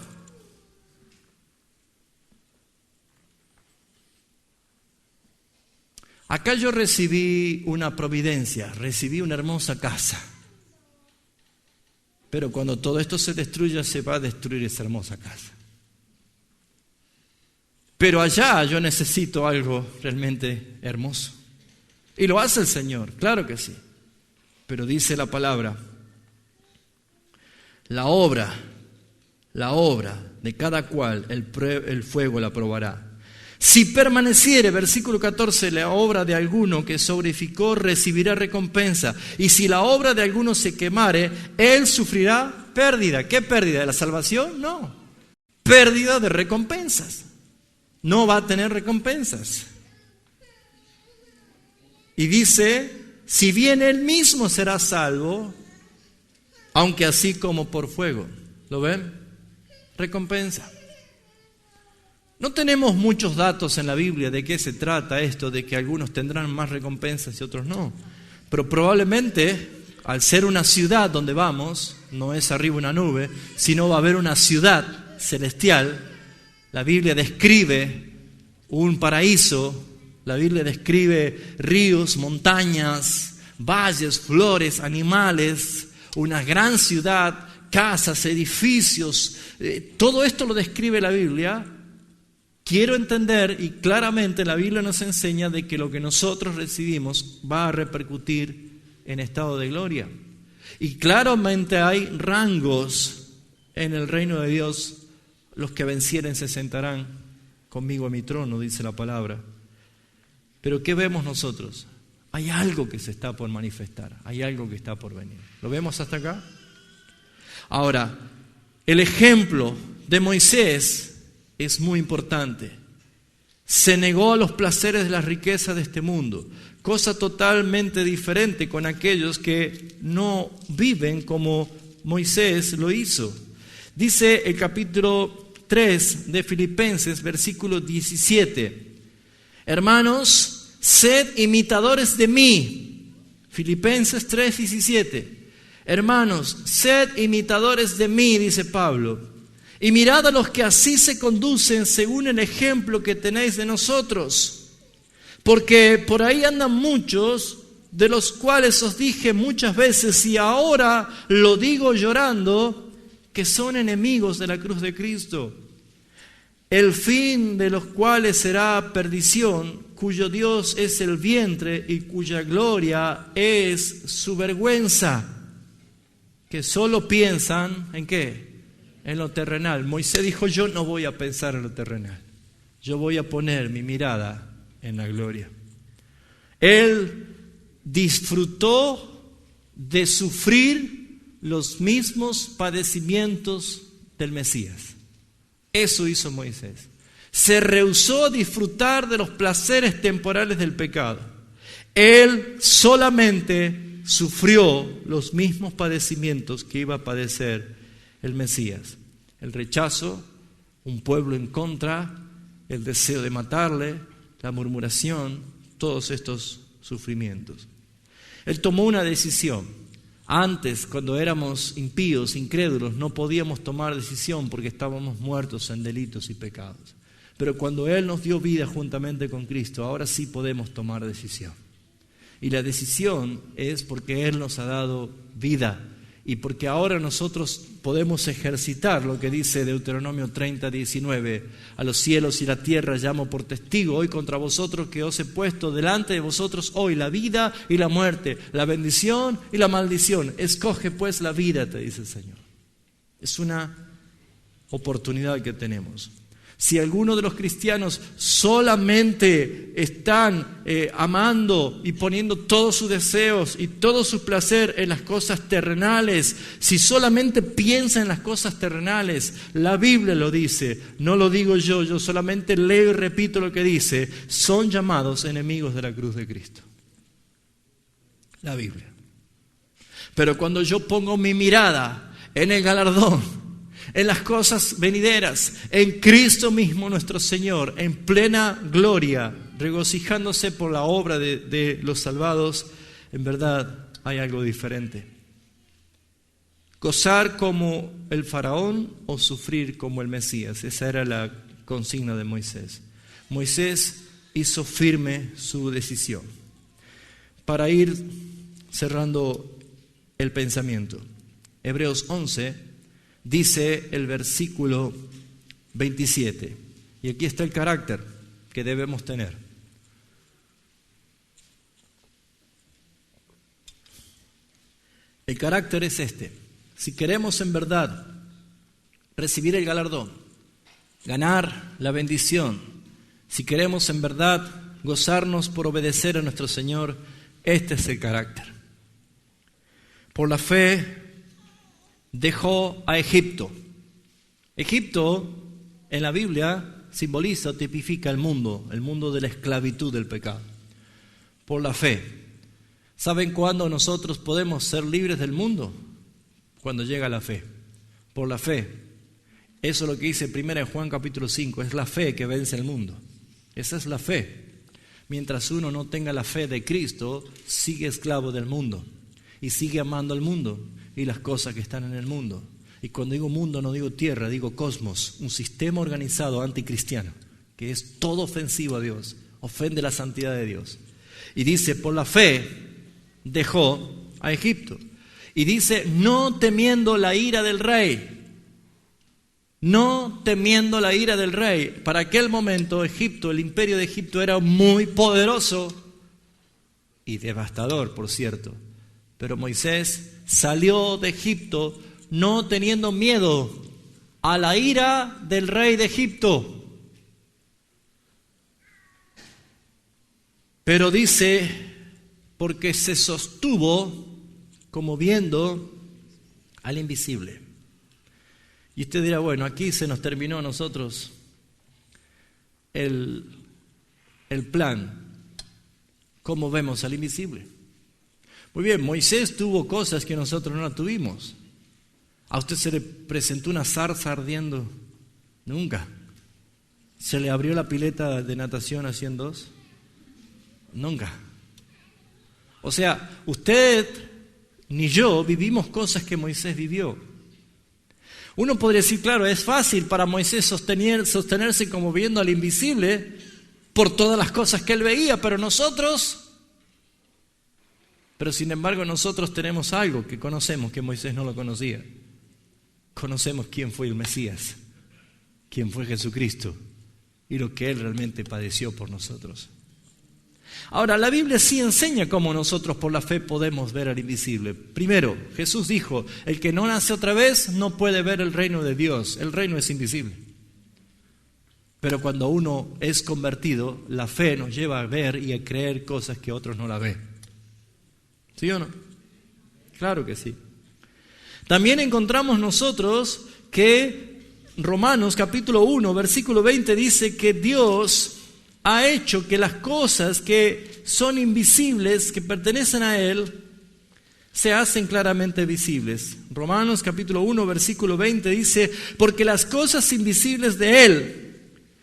Acá yo recibí una providencia, recibí una hermosa casa. Pero cuando todo esto se destruya, se va a destruir esa hermosa casa. Pero allá yo necesito algo realmente hermoso. Y lo hace el Señor, claro que sí. Pero dice la palabra, la obra de cada cual, el fuego la probará. Si permaneciere, versículo 14, la obra de alguno que se edificó recibirá recompensa. Y si la obra de alguno se quemare, él sufrirá pérdida. ¿Qué pérdida? ¿De la salvación? No. Pérdida de recompensas. No va a tener recompensas. Y dice, si bien él mismo será salvo, aunque así como por fuego. ¿Lo ven? Recompensa. No tenemos muchos datos en la Biblia de qué se trata esto, de que algunos tendrán más recompensas y otros no. Pero probablemente, al ser una ciudad donde vamos, no es arriba una nube, sino va a haber una ciudad celestial. La Biblia describe un paraíso, la Biblia describe ríos, montañas, valles, flores, animales, una gran ciudad, casas, edificios. Todo esto lo describe la Biblia. Quiero entender, y claramente la Biblia nos enseña de que lo que nosotros recibimos va a repercutir en estado de gloria. Y claramente hay rangos en el reino de Dios. Los que vencieren se sentarán conmigo a mi trono, dice la palabra. Pero ¿qué vemos nosotros? Hay algo que se está por manifestar, hay algo que está por venir. ¿Lo vemos hasta acá? Ahora, el ejemplo de Moisés es muy importante. Se negó a los placeres de las riquezas de este mundo, cosa totalmente diferente con aquellos que no viven como Moisés lo hizo. Dice el capítulo 3 de Filipenses, versículo 17. Hermanos, sed imitadores de mí. Filipenses 3:17. Hermanos, sed imitadores de mí, dice Pablo. Y mirad a los que así se conducen según el ejemplo que tenéis de nosotros. Porque por ahí andan muchos, de los cuales os dije muchas veces, y ahora lo digo llorando, que son enemigos de la cruz de Cristo, el fin de los cuales será perdición, cuyo Dios es el vientre y cuya gloria es su vergüenza, que solo piensan, ¿en qué? En lo terrenal. Moisés dijo, yo no voy a pensar en lo terrenal, yo voy a poner mi mirada en la gloria. Él disfrutó de sufrir los mismos padecimientos del Mesías. Eso hizo Moisés. Se rehusó a disfrutar de los placeres temporales del pecado. Él solamente sufrió los mismos padecimientos que iba a padecer el Mesías. El rechazo, un pueblo en contra, el deseo de matarle, la murmuración, todos estos sufrimientos. Él tomó una decisión. Antes, cuando éramos impíos, incrédulos, no podíamos tomar decisión porque estábamos muertos en delitos y pecados. Pero cuando Él nos dio vida juntamente con Cristo, ahora sí podemos tomar decisión. Y la decisión es porque Él nos ha dado vida y porque ahora nosotros podemos ejercitar lo que dice Deuteronomio 30:19. A los cielos y la tierra llamo por testigo hoy contra vosotros que os he puesto delante de vosotros hoy la vida y la muerte, la bendición y la maldición. Escoge pues la vida, te dice el Señor. Es una oportunidad que tenemos. Si algunos de los cristianos solamente están amando y poniendo todos sus deseos y todo su placer en las cosas terrenales, si solamente piensan en las cosas terrenales, la Biblia lo dice, no lo digo yo solamente leo y repito lo que dice, son llamados enemigos de la cruz de Cristo. La Biblia. Pero cuando yo pongo mi mirada en el galardón, en las cosas venideras, en Cristo mismo nuestro Señor, en plena gloria, regocijándose por la obra de los salvados, en verdad hay algo diferente. Gozar como el faraón o sufrir como el Mesías, esa era la consigna de Moisés. Moisés hizo firme su decisión. Para ir cerrando el pensamiento, Hebreos 11 dice el versículo 27, y aquí está el carácter que debemos tener. El carácter es este: si queremos en verdad recibir el galardón, ganar la bendición, si queremos en verdad gozarnos por obedecer a nuestro Señor, este es el carácter. Por la fe dejó a Egipto. Egipto en la Biblia simboliza, tipifica el mundo de la esclavitud del pecado. por la fe. ¿Saben cuándo nosotros podemos ser libres del mundo? Cuando llega la fe, por la fe. Eso es lo que dice 1 Juan capítulo 5, es la fe que vence el mundo. Esa es la fe. Mientras uno no tenga la fe de Cristo, sigue esclavo del mundo y sigue amando al mundo y las cosas que están en el mundo. Y cuando digo mundo no digo tierra, digo cosmos, un sistema organizado anticristiano que es todo ofensivo a Dios, ofende la santidad de Dios. Y dice, por la fe dejó a Egipto. Y dice, no temiendo la ira del rey. No temiendo la ira del rey. Para aquel momento Egipto, el imperio de Egipto era muy poderoso y devastador, por cierto. Pero Moisés salió de Egipto no teniendo miedo a la ira del rey de Egipto. Pero dice, porque se sostuvo como viendo al invisible. Y usted dirá, bueno, aquí se nos terminó a nosotros el plan. ¿Cómo vemos al invisible? Muy bien, Moisés tuvo cosas que nosotros no tuvimos. ¿A usted se le presentó una zarza ardiendo? Nunca. ¿Se le abrió la pileta de natación así en dos? Nunca. O sea, usted ni yo vivimos cosas que Moisés vivió. Uno podría decir, claro, es fácil para Moisés sostenerse como viendo al invisible por todas las cosas que él veía, pero sin embargo nosotros tenemos algo que conocemos que Moisés no lo conocía. Conocemos quién fue el Mesías, quién fue Jesucristo y lo que él realmente padeció por nosotros. Ahora, la Biblia sí enseña cómo nosotros por la fe podemos ver al invisible. Primero, Jesús dijo, el que no nace otra vez no puede ver el reino de Dios. El reino es invisible. Pero cuando uno es convertido, la fe nos lleva a ver y a creer cosas que otros no la ven. ¿Sí o no? Claro que sí. También encontramos nosotros que Romanos capítulo 1, versículo 20 dice que Dios ha hecho que las cosas que son invisibles, que pertenecen a Él, se hacen claramente visibles. Romanos capítulo 1, versículo 20 dice, porque las cosas invisibles de Él,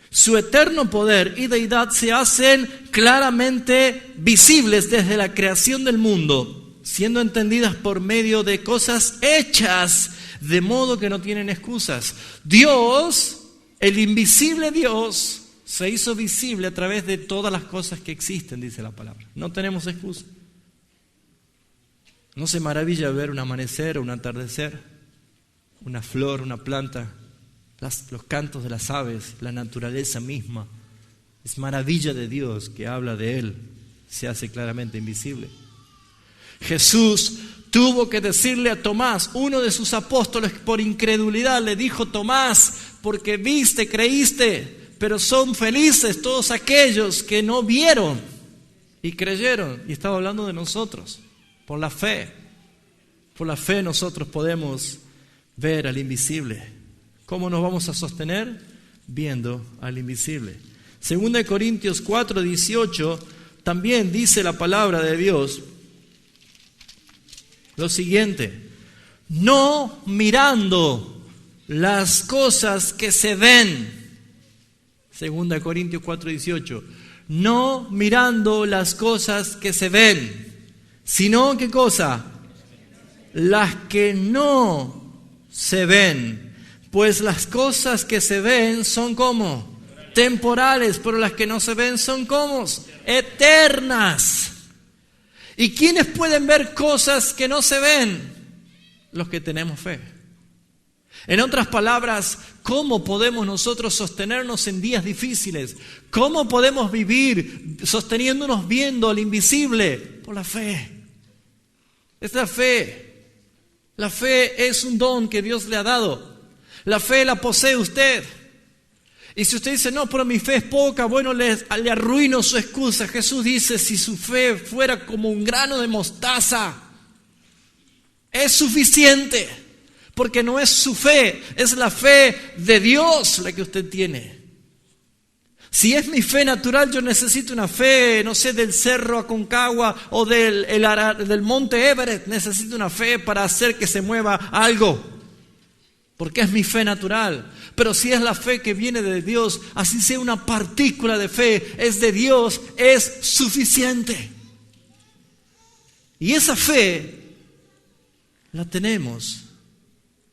su eterno poder y deidad se hacen claramente visibles desde la creación del mundo, siendo entendidas por medio de cosas hechas, de modo que no tienen excusas. Dios, el invisible Dios, se hizo visible a través de todas las cosas que existen, dice la palabra. No tenemos excusa. No se maravilla ver un amanecer o un atardecer, una flor, una planta, los cantos de las aves, la naturaleza misma. Es maravilla de Dios que habla de Él, se hace claramente invisible. Jesús tuvo que decirle a Tomás, uno de sus apóstoles, por incredulidad le dijo, Tomás, porque viste, creíste. Pero son felices todos aquellos que no vieron y creyeron. Y estaba hablando de nosotros, por la fe. Por la fe nosotros podemos ver al invisible. ¿Cómo nos vamos a sostener? Viendo al invisible. 2 Corintios 4, 18, también dice la palabra de Dios lo siguiente: no mirando las cosas que se ven. 2 Corintios 4, 18. No mirando las cosas que se ven, sino ¿qué cosa? Las que no se ven. Pues las cosas que se ven son como temporales, pero las que no se ven son como eternas. ¿Y quiénes pueden ver cosas que no se ven? Los que tenemos fe. En otras palabras, ¿cómo podemos nosotros sostenernos en días difíciles? ¿Cómo podemos vivir sosteniéndonos viendo al invisible? Por la fe. Es la fe. La fe es un don que Dios le ha dado. La fe la posee usted. Y si usted dice, no, pero mi fe es poca, bueno, le arruino su excusa. Jesús dice, si su fe fuera como un grano de mostaza, es suficiente. Porque no es su fe, es la fe de Dios la que usted tiene. Si es mi fe natural, yo necesito una fe, no sé, del Cerro Aconcagua o del Monte Everest. Necesito una fe para hacer que se mueva algo, porque es mi fe natural. Pero si es la fe que viene de Dios, así sea una partícula de fe, es de Dios, es suficiente. Y esa fe la tenemos.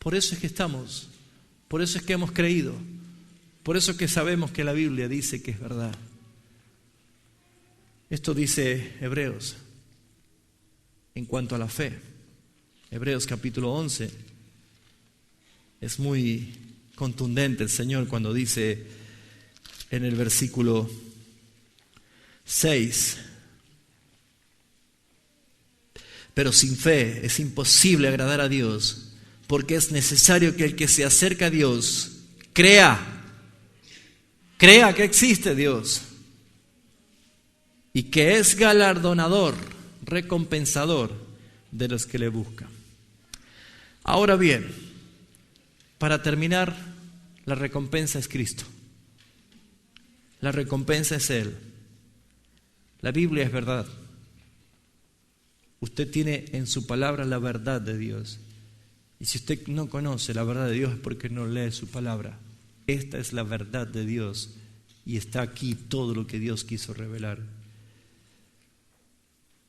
Por eso es que estamos, por eso es que hemos creído, por eso es que sabemos que la Biblia dice que es verdad. Esto dice Hebreos en cuanto a la fe. Hebreos capítulo 11. Es muy contundente el Señor cuando dice en el versículo 6: pero sin fe es imposible agradar a Dios, porque es necesario que el que se acerca a Dios crea que existe Dios y que es galardonador, recompensador de los que le buscan. Ahora bien, para terminar, la recompensa es Cristo. La recompensa es Él. La Biblia es verdad. Usted tiene en su palabra la verdad de Dios. Y si usted no conoce la verdad de Dios es porque no lee su palabra. Esta es la verdad de Dios y está aquí todo lo que Dios quiso revelar.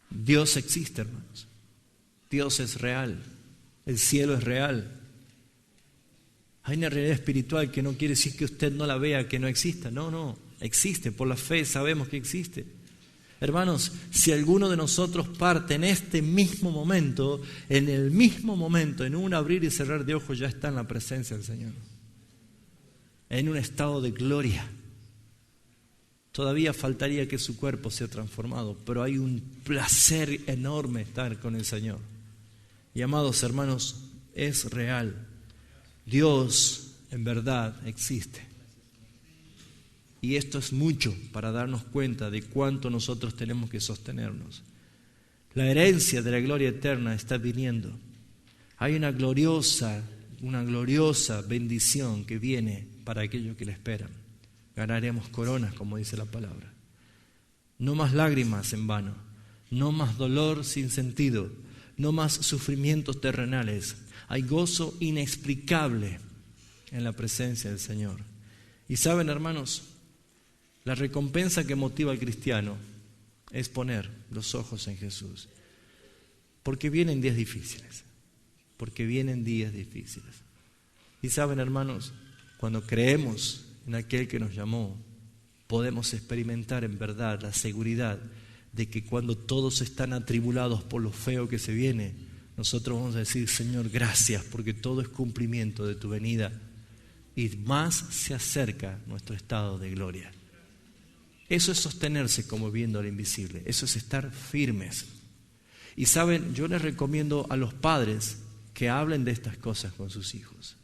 Dios existe, hermanos. Dios es real. El cielo es real. Hay una realidad espiritual que no quiere decir que usted no la vea, que no exista. No, existe. Por la fe sabemos que existe. Hermanos, si alguno de nosotros parte en este mismo momento, en el mismo momento, en un abrir y cerrar de ojos, ya está en la presencia del Señor. En un estado de gloria. Todavía faltaría que su cuerpo sea transformado, pero hay un placer enorme estar con el Señor. Y amados hermanos, es real. Dios en verdad existe. Y esto es mucho para darnos cuenta de cuánto nosotros tenemos que sostenernos. La herencia de la gloria eterna está viniendo. Hay una gloriosa bendición que viene para aquellos que la esperan. Ganaremos coronas, como dice la palabra. No más lágrimas en vano, no más dolor sin sentido, no más sufrimientos terrenales. Hay gozo inexplicable en la presencia del Señor. Y saben, hermanos, la recompensa que motiva al cristiano es poner los ojos en Jesús. Porque vienen días difíciles. Y saben, hermanos, cuando creemos en aquel que nos llamó, podemos experimentar en verdad la seguridad de que cuando todos están atribulados por lo feo que se viene, nosotros vamos a decir: Señor, gracias, porque todo es cumplimiento de tu venida y más se acerca nuestro estado de gloria. Eso es sostenerse como viendo lo invisible, eso es estar firmes. Y saben, yo les recomiendo a los padres que hablen de estas cosas con sus hijos,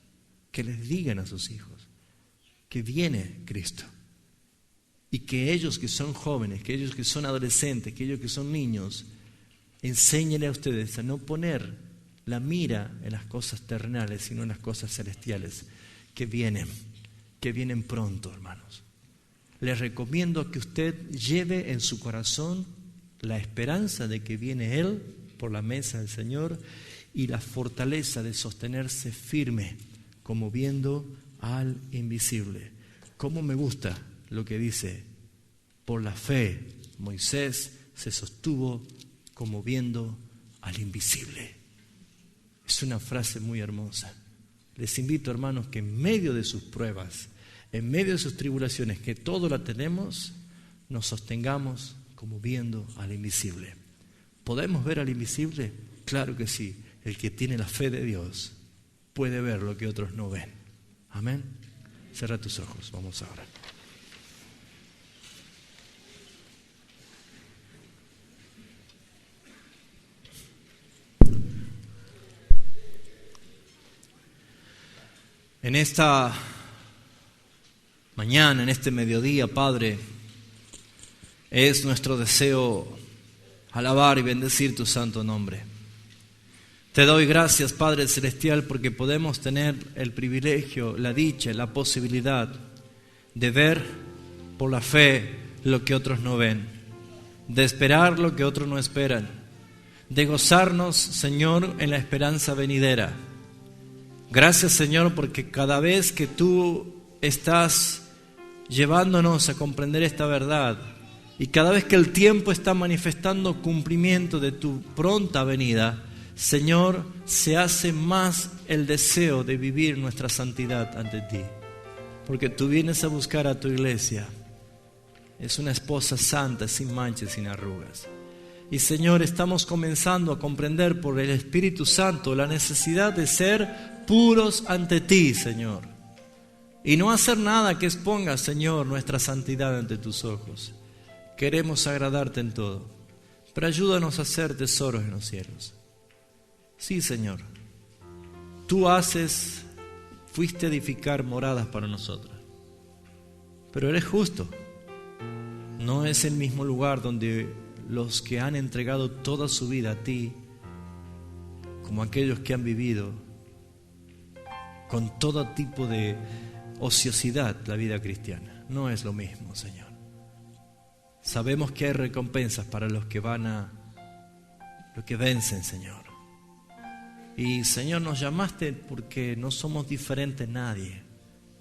que les digan a sus hijos que viene Cristo y que ellos que son jóvenes, que ellos que son adolescentes, que ellos que son niños, enséñenle a ustedes a no poner la mira en las cosas terrenales, sino en las cosas celestiales que vienen pronto, hermanos. Les recomiendo que usted lleve en su corazón la esperanza de que viene Él por la mesa del Señor y la fortaleza de sostenerse firme como viendo al invisible. ¿Cómo me gusta lo que dice? Por la fe Moisés se sostuvo como viendo al invisible. Es una frase muy hermosa. Les invito, hermanos, que en medio de sus pruebas, en medio de sus tribulaciones, que todo la tenemos, nos sostengamos como viendo al invisible. ¿Podemos ver al invisible? Claro que sí. El que tiene la fe de Dios puede ver lo que otros no ven. Amén. Cierra tus ojos, vamos a orar. En esta mañana, en este mediodía, Padre, es nuestro deseo alabar y bendecir tu santo nombre. Te doy gracias, Padre Celestial, porque podemos tener el privilegio, la dicha, la posibilidad de ver por la fe lo que otros no ven, de esperar lo que otros no esperan, de gozarnos, Señor, en la esperanza venidera. Gracias, Señor, porque cada vez que tú estás llevándonos a comprender esta verdad y cada vez que el tiempo está manifestando cumplimiento de tu pronta venida, Señor, se hace más el deseo de vivir nuestra santidad ante ti, porque tú vienes a buscar a tu iglesia. Es una esposa santa, sin manchas, sin arrugas. Y Señor, estamos comenzando a comprender por el Espíritu Santo la necesidad de ser puros ante ti, Señor, y no hacer nada que exponga, Señor, nuestra santidad ante tus ojos. Queremos agradarte en todo, pero ayúdanos a hacer tesoros en los cielos. Sí, Señor, tú fuiste a edificar moradas para nosotros, pero eres justo. No es el mismo lugar donde los que han entregado toda su vida a ti, como aquellos que han vivido con todo tipo de ociosidad la vida cristiana. No es lo mismo, Señor. Sabemos que hay recompensas para los que vencen, Señor. Y Señor, nos llamaste porque no somos diferentes nadie.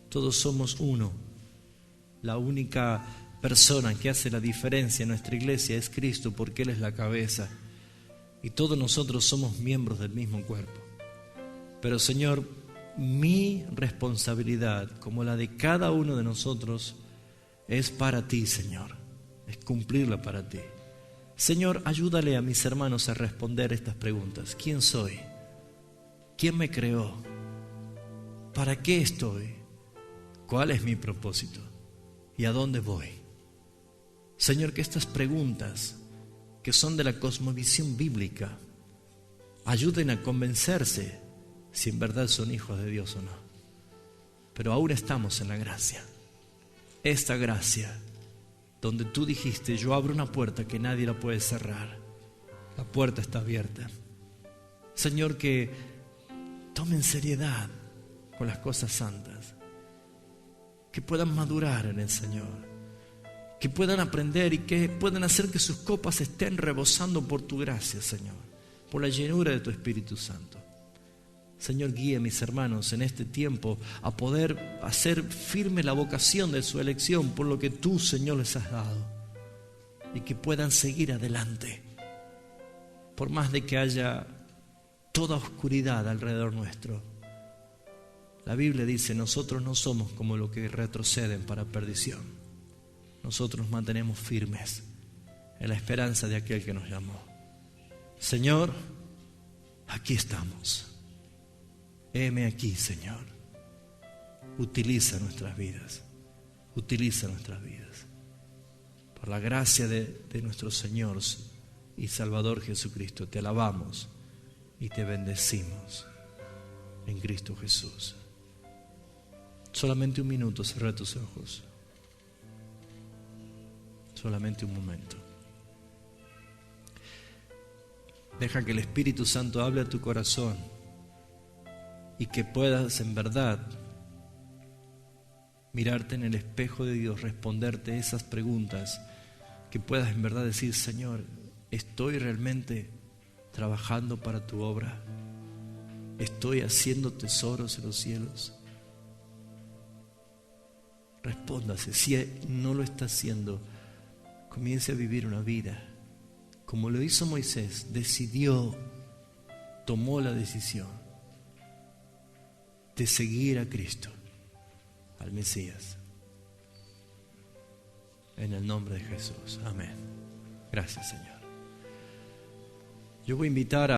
Todos somos uno. La única persona que hace la diferencia en nuestra iglesia es Cristo, porque Él es la cabeza. Y todos nosotros somos miembros del mismo cuerpo. Pero Señor, mi responsabilidad, como la de cada uno de nosotros, es para ti, Señor. Es cumplirla para ti. Señor, ayúdale a mis hermanos a responder estas preguntas. ¿Quién soy? ¿Quién me creó? ¿Para qué estoy? ¿Cuál es mi propósito? ¿Y a dónde voy? Señor, que estas preguntas, que son de la cosmovisión bíblica, ayuden a convencerse si en verdad son hijos de Dios o no. Pero aún estamos en la gracia. Esta gracia, donde tú dijiste, yo abro una puerta que nadie la puede cerrar. La puerta está abierta. Señor, que tomen seriedad con las cosas santas, que puedan madurar en el Señor, que puedan aprender y que puedan hacer que sus copas estén rebosando por tu gracia, Señor, por la llenura de tu Espíritu Santo. Señor, guíe a mis hermanos en este tiempo a poder hacer firme la vocación de su elección por lo que tú, Señor, les has dado, y que puedan seguir adelante por más de que haya toda oscuridad alrededor nuestro. La Biblia dice, nosotros no somos como los que retroceden para perdición. Nosotros nos mantenemos firmes en la esperanza de aquel que nos llamó. Señor, aquí estamos. Heme aquí, Señor. Utiliza nuestras vidas. Utiliza nuestras vidas. Por la gracia de nuestro Señor y Salvador Jesucristo, te alabamos y te bendecimos en Cristo Jesús. Solamente un minuto, cierra tus ojos. Solamente un momento. Deja que el Espíritu Santo hable a tu corazón y que puedas en verdad mirarte en el espejo de Dios, responderte esas preguntas, que puedas en verdad decir, Señor, ¿estoy realmente trabajando para tu obra? ¿Estoy haciendo tesoros en los cielos? Respóndase. Si no lo está haciendo, comience a vivir una vida como lo hizo Moisés. Tomó la decisión de seguir a Cristo, al Mesías. En el nombre de Jesús. Amén. Gracias, Señor. Yo voy a invitar a